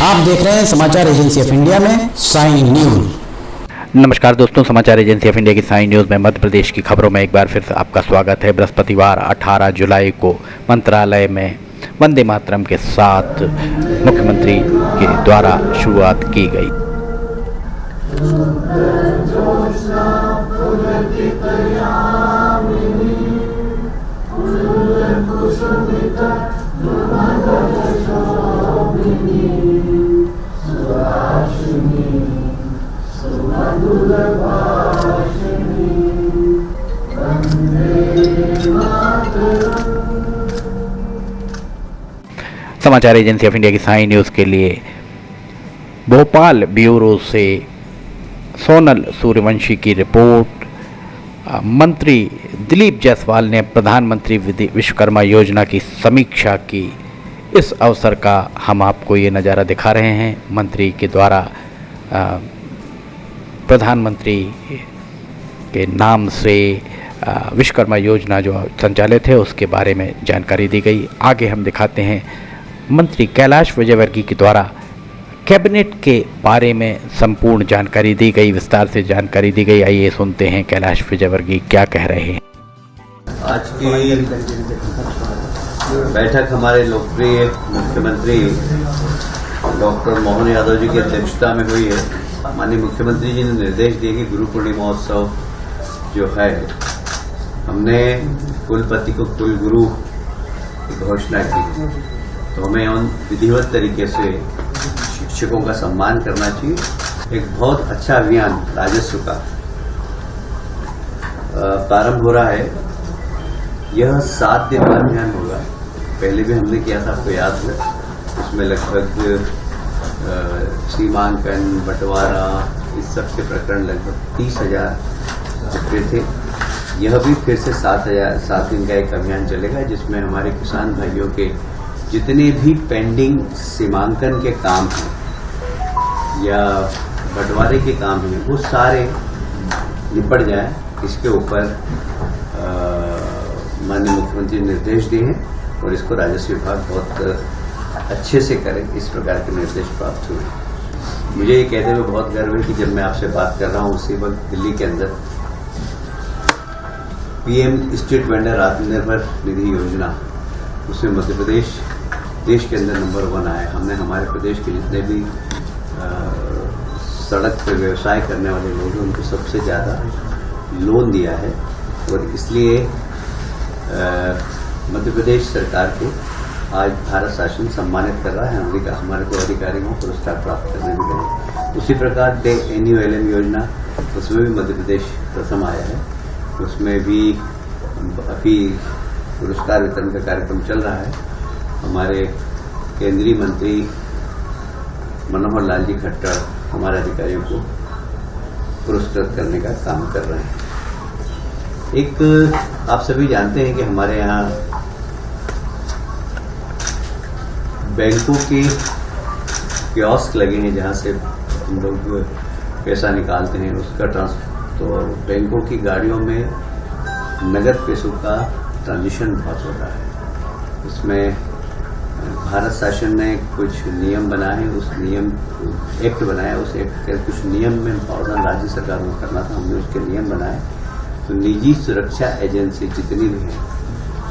आप देख रहे हैं समाचार एजेंसी ऑफ इंडिया में साइन न्यूज। नमस्कार दोस्तों, समाचार एजेंसी ऑफ इंडिया की साइन न्यूज़ में मध्य प्रदेश की खबरों में एक बार फिर से आपका स्वागत है। बृहस्पतिवार 18 जुलाई को मंत्रालय में वंदे मातरम के साथ मुख्यमंत्री के द्वारा शुरुआत की गई। समाचार एजेंसी ऑफ इंडिया की साइन न्यूज़ के लिए भोपाल ब्यूरो से सोनल सूर्यवंशी की रिपोर्ट। मंत्री दिलीप जायसवाल ने प्रधानमंत्री विश्वकर्मा योजना की समीक्षा की। इस अवसर का हम आपको ये नज़ारा दिखा रहे हैं। मंत्री के द्वारा प्रधानमंत्री के नाम से विश्वकर्मा योजना जो संचालित है उसके बारे में जानकारी दी गई। आगे हम दिखाते हैं मंत्री कैलाश विजयवर्गीय के द्वारा कैबिनेट के बारे में संपूर्ण जानकारी दी गई, विस्तार से जानकारी दी गई। आइए सुनते हैं कैलाश विजयवर्गीय क्या कह रहे हैं। आज की बैठक हमारे लोकप्रिय मुख्यमंत्री डॉक्टर मोहन यादव जी की अध्यक्षता में हुई है। माननीय मुख्यमंत्री जी ने निर्देश दिए कि गुरु पूर्णिमा महोत्सव जो है, हमने कुलपति को कुलगुरु की घोषणा की, तो हमें उन विधिवत तरीके से शिक्षकों का सम्मान करना चाहिए। एक बहुत अच्छा अभियान राजस्व का प्रारंभ हो रहा है। यह 7 दिन का अभियान होगा। पहले भी हमने किया था, आपको याद है। उसमें लगभग सीमांकन, बंटवारा, इस सब के प्रकरण लगभग 30,000 रुपये थे। यह भी फिर से 7 दिन का एक अभियान चलेगा, जिसमें हमारे किसान भाइयों के जितने भी पेंडिंग सीमांकन के काम हैं या बंटवारे के काम हैं, वो सारे निपट जाए। इसके ऊपर माननीय मुख्यमंत्री ने निर्देश दिए हैं और इसको राजस्व विभाग बहुत अच्छे से करे, इस प्रकार के निर्देश प्राप्त हुए। मुझे ये कहते हुए बहुत गर्व है कि जब मैं आपसे बात कर रहा हूँ, उसी वक्त दिल्ली के अंदर PM street vendor Atmanirbhar Nidhi योजना, उसमें मध्य प्रदेश देश के अंदर नंबर 1 आया। हमने हमारे प्रदेश के जितने भी सड़क पर व्यवसाय करने वाले लोग हैं, उनको सबसे ज़्यादा लोन दिया है। और इसलिए मध्य प्रदेश सरकार को आज भारत शासन सम्मानित कर रहा है। हमारे को अधिकारियों को पुरस्कार प्राप्त करने भी गए। उसी प्रकार NULM योजना, उसमें भी मध्य प्रदेश प्रथम आया है। उसमें भी अभी पुरस्कार वितरण का कार्यक्रम चल रहा है। हमारे केंद्रीय मंत्री मनोहर लाल जी खट्टर हमारे अधिकारियों को पुरस्कृत करने का काम कर रहे हैं। एक आप सभी जानते हैं कि हमारे यहाँ बैंकों के कियोस्क लगे हैं, जहाँ से हम लोग पैसा निकालते हैं, उसका ट्रांसफर। तो बैंकों की गाड़ियों में नगद पैसों का ट्रांजिशन बहुत हो रहा है। उसमें भारत शासन ने कुछ नियम बनाए, उस नियम एक्ट बनाया, उस एक्ट के कुछ नियम में प्रावधान राज्य सरकार को करना था, हमने उसके नियम बनाए। तो निजी सुरक्षा एजेंसी जितनी भी हैं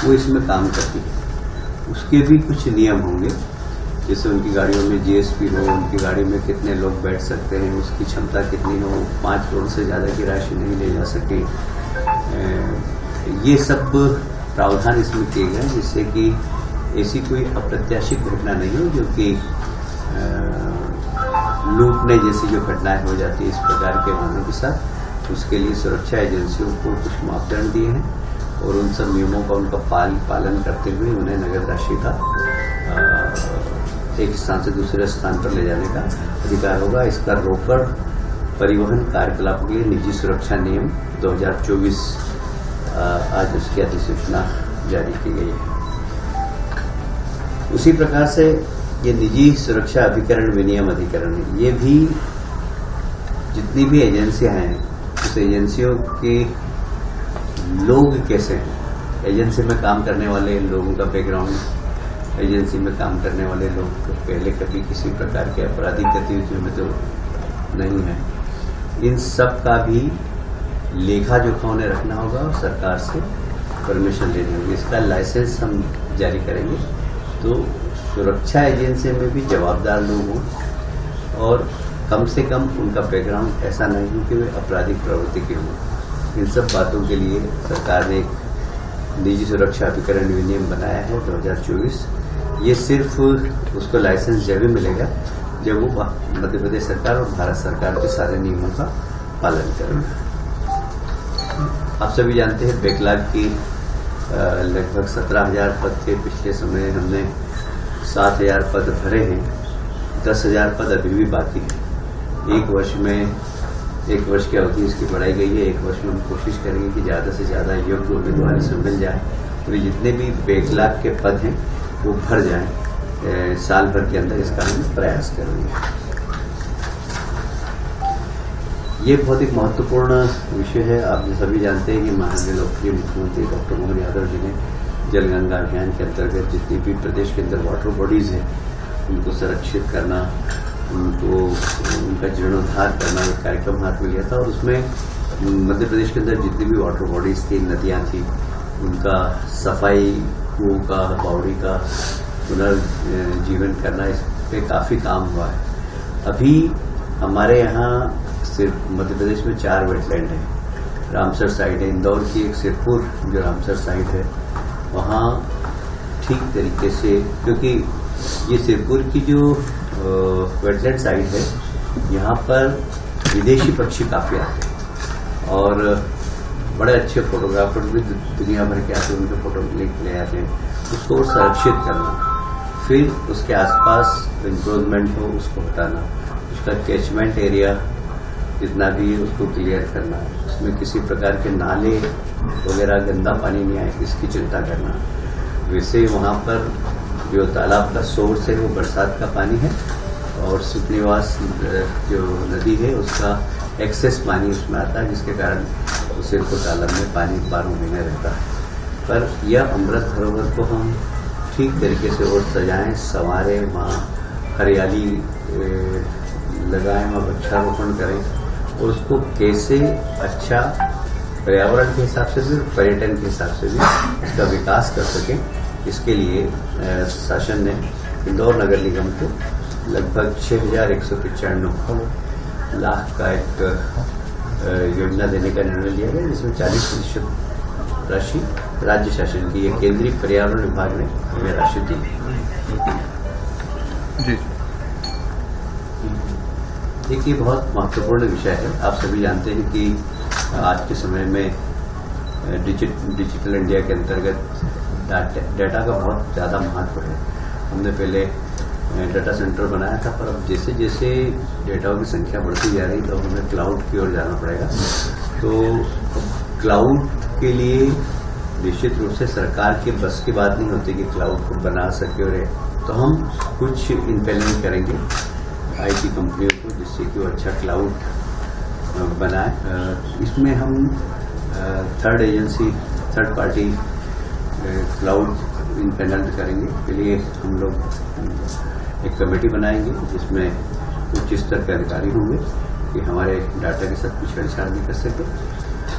वो इसमें काम करती है। उसके भी कुछ नियम होंगे, जैसे उनकी गाड़ियों में GSP हो, उनकी गाड़ी में कितने लोग बैठ सकते हैं, उसकी क्षमता कितनी हो, 5 करोड़ से ज़्यादा की राशि नहीं ले जा सके। ये सब प्रावधान इसमें किए गए, जिससे कि ऐसी कोई अप्रत्याशित घटना नहीं हो, जो कि लूटने जैसी जो घटनाएं हो जाती है इस प्रकार के वाहनों के साथ। उसके लिए सुरक्षा एजेंसियों को कुछ मापदंड दिए हैं और उन सब नियमों का उनका पालन करते हुए उन्हें नगद राशि का एक स्थान से दूसरे स्थान पर ले जाने का अधिकार होगा। इसका रोकड़ परिवहन कार्यकलापों के लिए निजी सुरक्षा नियम 2024 आज उसकी अधिसूचना जारी की गई है। उसी प्रकार से ये निजी सुरक्षा अभिकरण विनियम अधिकरण है। ये भी जितनी भी एजेंसियां हैं, उस एजेंसियों के लोग कैसे हैं, एजेंसी में काम करने वाले लोगों का बैकग्राउंड एजेंसी में काम करने वाले लोग पहले कभी किसी प्रकार के आपराधिक गतिविधियों में तो नहीं है। इन सब का भी लेखा जोखा उन्हें रखना होगा और सरकार से परमिशन लेनी होगी। इसका लाइसेंस हम जारी करेंगे तो सुरक्षा एजेंसी में भी जवाबदार लोग हों और कम से कम उनका बैकग्राउंड ऐसा नहीं हो कि वे आपराधिक प्रवृत्ति के हों। इन सब बातों के लिए सरकार ने एक निजी सुरक्षा अभिकरण अधिनियम बनाया है 2024। ये सिर्फ उसको लाइसेंस जब भी मिलेगा जब वो मध्य प्रदेश सरकार और भारत सरकार के सारे नियमों का पालन करेंगे। आप सभी जानते हैं बैकलॉग की लगभग 17,000 पद थे। पिछले समय हमने 7,000 पद भरे हैं। 10,000 पद अभी भी बाकी है। एक वर्ष की अवधि इसकी बढ़ाई गई है। एक वर्ष में हम कोशिश करेंगे कि ज़्यादा से ज़्यादा योग्य उम्मीदवार इसमें मिल जाए तो जितने भी बैकलॉग के पद हैं वो भर जाएं। साल भर के अंदर इसका हम प्रयास करेंगे। ये बहुत एक महत्वपूर्ण विषय है। आप सभी जानते हैं कि माननीय लोकप्रिय मुख्यमंत्री डॉक्टर मोहन यादव जी ने जल गंगा अभियान के अंतर्गत जितनी भी प्रदेश के अंदर वाटर बॉडीज हैं उनको संरक्षित करना, उनका जीर्णोद्धार करना एक कार्यक्रम हाथ में लिया था और उसमें मध्य प्रदेश के अंदर जितनी भी वाटर बॉडीज थी, नदियाँ थी, उनका सफाई, कुओं का, बावड़ी का पुनर्जीवन करना, इस पर काफ़ी काम हुआ है। अभी हमारे यहाँ सिर्फ मध्य प्रदेश में 4 वेटलैंड है। रामसर साइट है, इंदौर की एक सिरपुर जो रामसर साइट है वहाँ ठीक तरीके से, क्योंकि ये सिरपुर की जो वेटलैंड साइट है यहाँ पर विदेशी पक्षी काफ़ी आते हैं और बड़े अच्छे फोटोग्राफर भी दुनिया भर के आते हैं, उनके फोटो ले आते हैं। उसको संरक्षित करना, फिर उसके आसपास इंक्रोचमेंट हो उसको हटाना, उसका कैचमेंट एरिया जितना भी उसको क्लियर करना, उसमें किसी प्रकार के नाले वगैरह गंदा पानी नहीं आए इसकी चिंता करना। वैसे वहाँ पर जो तालाब का सोर्स है वो बरसात का पानी है और सुखनिवास जो नदी है उसका एक्सेस पानी उसमें आता है जिसके कारण सिरपुर तालाब में पानी 12 महीने रहता है। पर यह अमृत धरोहर को हम ठीक तरीके से और सजाएं, संवारें, वहाँ हरियाली लगाएं, वहाँ वृक्षारोपण करें और उसको कैसे अच्छा पर्यावरण के हिसाब से भी पर्यटन के हिसाब से भी इसका विकास कर सकें, इसके लिए शासन ने इंदौर नगर निगम को लगभग 6,195 लाख का एक योजना देने का निर्णय लिया गया, जिसमें 40% राशि राज्य शासन की, ये केंद्रीय पर्यावरण विभाग ने हमें राशि दी। जी देखिए, बहुत महत्वपूर्ण विषय है। आप सभी जानते हैं कि आज के समय में डिजिटल इंडिया के अंतर्गत डाटा का बहुत ज़्यादा महत्व है। हमने पहले डाटा सेंटर बनाया था, पर अब जैसे जैसे डेटाओं की संख्या बढ़ती जा रही तो हमें क्लाउड की ओर जाना पड़ेगा। तो क्लाउड के लिए निश्चित रूप से सरकार के बस की बात नहीं होती कि क्लाउड को बना सके, और तो हम कुछ इम्प्लीमेंट करेंगे IT कंपनियों को जिससे कि वो अच्छा क्लाउड बनाए। इसमें हम थर्ड पार्टी क्लाउड इम्प्लीमेंट करेंगे। के लिए हम लोग एक कमेटी बनाएंगे जिसमें उच्च स्तर के अधिकारी होंगे कि हमारे डाटा के साथ कुछ छेड़छाड़ नहीं कर सके।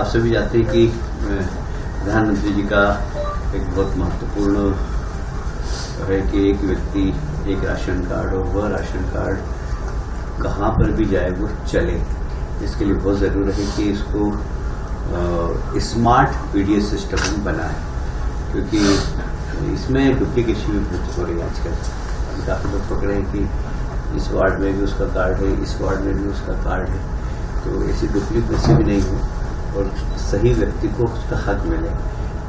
आप सभी जानते हैं कि प्रधानमंत्री जी का एक बहुत महत्वपूर्ण है कि एक व्यक्ति एक राशन कार्ड, और वह राशन कार्ड कहाँ पर भी जाए वो चले। इसके लिए बहुत ज़रूरी है कि इसको स्मार्ट PDS सिस्टम बनाए, क्योंकि इसमें डुप्लीकेशन भी बहुत हो रही है आजकल। काफ़ी लोग पकड़े हैं कि इस वार्ड में भी उसका कार्ड है, इस वार्ड में भी उसका कार्ड है, तो ऐसी डुप्लीकेसी भी नहीं हो और सही व्यक्ति को उसका हक मिले।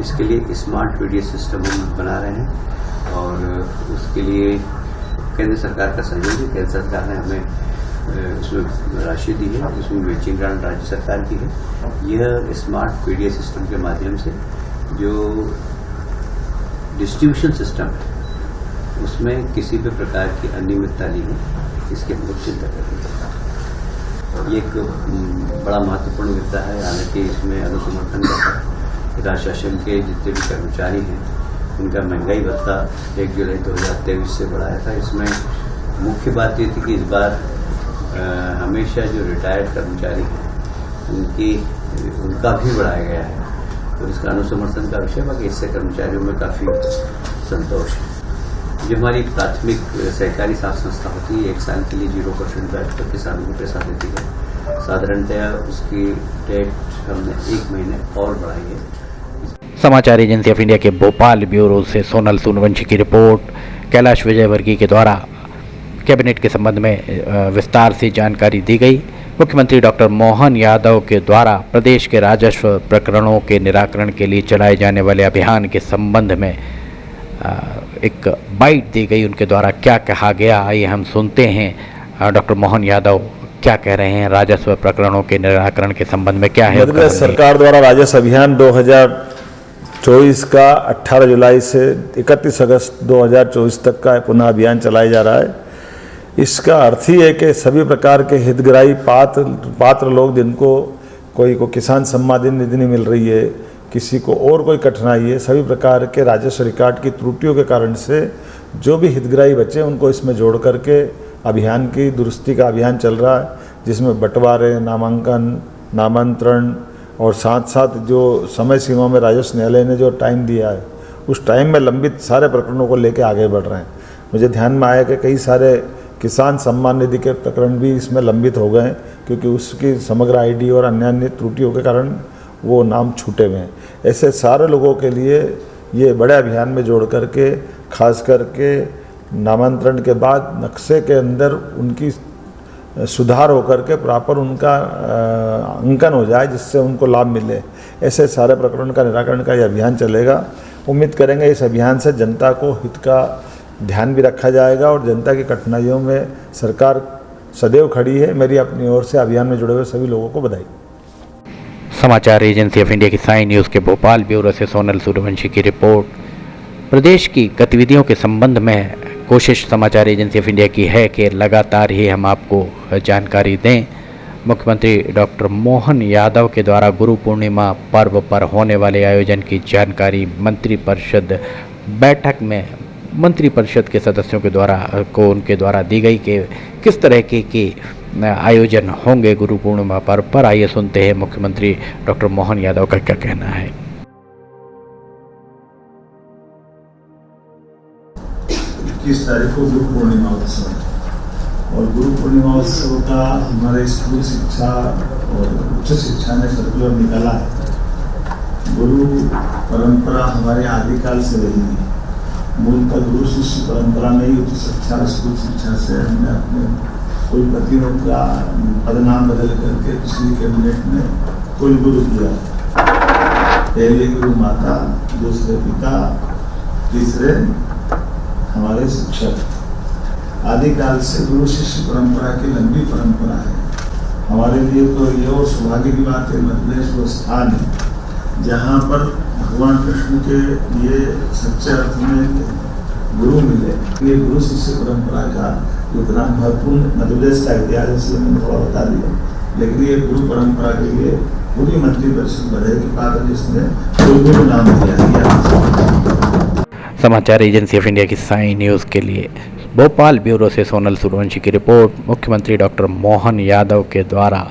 इसके लिए स्मार्ट PDS सिस्टम हम बना रहे हैं और उसके लिए केंद्र सरकार का सहयोग है। केंद्र सरकार ने हमें इसमें राशि दी है, इसमें मैचिंग ग्रांट राज्य सरकार की है। यह स्मार्ट PDS सिस्टम के माध्यम से जो डिस्ट्रीब्यूशन सिस्टम है उसमें किसी भी प्रकार की अनियमितता नहीं है, इसकी हम लोग चिंता करेंगे। ये एक बड़ा महत्वपूर्ण मुद्दा है। हालांकि इसमें अनुसमर्थन का राज्य शासन के जितने भी कर्मचारी हैं उनका महंगाई भत्ता 1 जुलाई 2023 से बढ़ाया था। इसमें मुख्य बात ये थी कि इस बार हमेशा जो रिटायर्ड कर्मचारी हैं उनका भी बढ़ाया गया है, तो इसका अनुसमर्थन का विषय। बाकी इससे कर्मचारियों में काफ़ी संतोष है। जो हमारी प्राथमिक सहकारी साख संस्था होती है 1 साल के लिए 0% ब्याज पर किसानों को पैसा देती है। साधारणतया उसकी डेट हमने 1 महीने और बढ़ाई है। समाचार एजेंसी ऑफ इंडिया के भोपाल ब्यूरो से सोनल सूर्यवंशी की रिपोर्ट। कैलाश विजयवर्गीय के द्वारा कैबिनेट के संबंध में विस्तार से जानकारी दी गई। मुख्यमंत्री डॉक्टर मोहन यादव के द्वारा प्रदेश के राजस्व प्रकरणों के निराकरण के लिए चलाए जाने वाले अभियान के संबंध में एक बाइट दी गई। उनके द्वारा क्या कहा गया, आइए हम सुनते हैं डॉक्टर मोहन यादव क्या कह रहे हैं राजस्व प्रकरणों के निराकरण के संबंध में। क्या है मध्य प्रदेश सरकार द्वारा राजस्व अभियान 2024 का 18 जुलाई से 31 अगस्त 2024 तक का पुनः अभियान चलाया जा रहा है। इसका अर्थ ही है कि सभी प्रकार के हितग्राही पात्र लोग जिनको कोई को किसान सम्मान निधि नहीं मिल रही है, किसी को और कोई कठिनाई है, सभी प्रकार के राजस्व रिकॉर्ड की त्रुटियों के कारण से जो भी हितग्राही बचे उनको इसमें जोड़ करके अभियान की दुरुस्ती का अभियान चल रहा है, जिसमें बंटवारे, नामांकन, नामांतरण और साथ साथ जो समय सीमा में राजस्व न्यायालय ने जो टाइम दिया है उस टाइम में लंबित सारे प्रकरणों को लेकर आगे बढ़ रहे हैं। मुझे ध्यान में आया कि कई सारे किसान सम्मान निधि के प्रकरण भी इसमें लंबित हो गए क्योंकि उसकी समग्र आईडी और अन्य त्रुटियों के कारण वो नाम छूटे हुए हैं। ऐसे सारे लोगों के लिए ये बड़े अभियान में जोड़ करके खास करके नामांतरण के बाद नक्शे के अंदर उनकी सुधार होकर के प्रॉपर उनका अंकन हो जाए जिससे उनको लाभ मिले। ऐसे सारे प्रकरण का निराकरण का ये अभियान चलेगा। उम्मीद करेंगे इस अभियान से जनता को हित का ध्यान भी रखा जाएगा और जनता की कठिनाइयों में सरकार सदैव खड़ी है। मेरी अपनी ओर से अभियान में जुड़े हुए सभी लोगों को बधाई। समाचार एजेंसी ऑफ इंडिया की साई न्यूज़ के भोपाल ब्यूरो से सोनल सूर्यवंशी की रिपोर्ट। प्रदेश की गतिविधियों के संबंध में कोशिश समाचार एजेंसी ऑफ इंडिया की है कि लगातार ही हम आपको जानकारी दें। मुख्यमंत्री डॉक्टर मोहन यादव के द्वारा गुरु पूर्णिमा पर्व पर होने वाले आयोजन की जानकारी मंत्रिपरिषद बैठक में मंत्रिपरिषद के सदस्यों के द्वारा उनके द्वारा दी गई कि किस तरह के आयोजन होंगे गुरु पूर्णिमा पर्व पर। आइए सुनते हैं मुख्यमंत्री डॉक्टर मोहन यादव का क्या कहना है। 21 तारीख को गुरु पूर्णिमा उत्सव और गुरु पूर्णिमा उत्सव का हमारे स्कूल शिक्षा और उच्च शिक्षा ने सर्कुलर निकाला है। गुरु परंपरा हमारे आदिकाल से रही है। मूलतः गुरु शिष्य परंपरा में ही उच्च शिक्षा स्कूल शिक्षा से हमने अपने कुलपतियों का पदनाम बदल करके पिछली कैबिनेट में कुल गुरु किया। पहले गुरु माता, दूसरे पिता, तीसरे हमारे शिक्षक। आदिकाल से गुरु शिष्य परंपरा की लंबी परंपरा है। हमारे लिए तो ये और सौभाग्य की बात है, मध्य प्रदेश वो स्थान है जहाँ पर भगवान कृष्ण के लिए सच्चे अर्थ में गुरु मिले। ये गुरु शिष्य परंपरा का उतना महत्वपूर्ण मध्य प्रदेश का इतिहास इसलिए मैंने थोड़ा बता दिया, लेकिन ये गुरु परंपरा के लिए पूरी मंत्रिपरिषद बधे की बात है जिसने गुरु नाम दिया। समाचार एजेंसी ऑफ इंडिया की साई न्यूज़ के लिए भोपाल ब्यूरो से सोनल सूर्यवंशी की रिपोर्ट। मुख्यमंत्री डॉक्टर मोहन यादव के द्वारा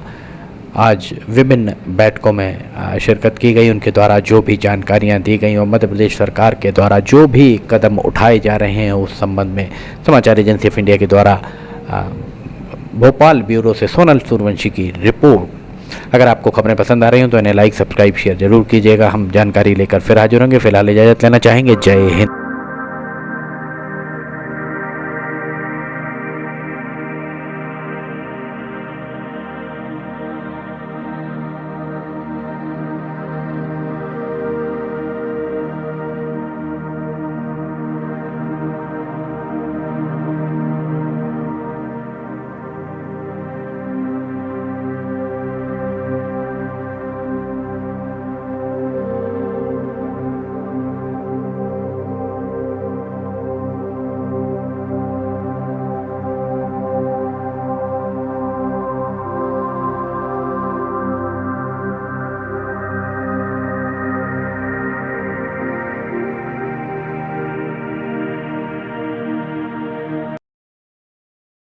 आज विभिन्न बैठकों में शिरकत की गई। उनके द्वारा जो भी जानकारियां दी गई और मध्य प्रदेश सरकार के द्वारा जो भी कदम उठाए जा रहे हैं उस संबंध में समाचार एजेंसी ऑफ इंडिया के द्वारा भोपाल ब्यूरो से सोनल सूर्यवंशी की रिपोर्ट। अगर आपको खबरें पसंद आ रही हों तो इन्हें लाइक, सब्सक्राइब, शेयर जरूर कीजिएगा। हम जानकारी लेकर फिर हाजिर होंगे। फिलहाल इजाज़त लेना चाहेंगे। जय हिंद।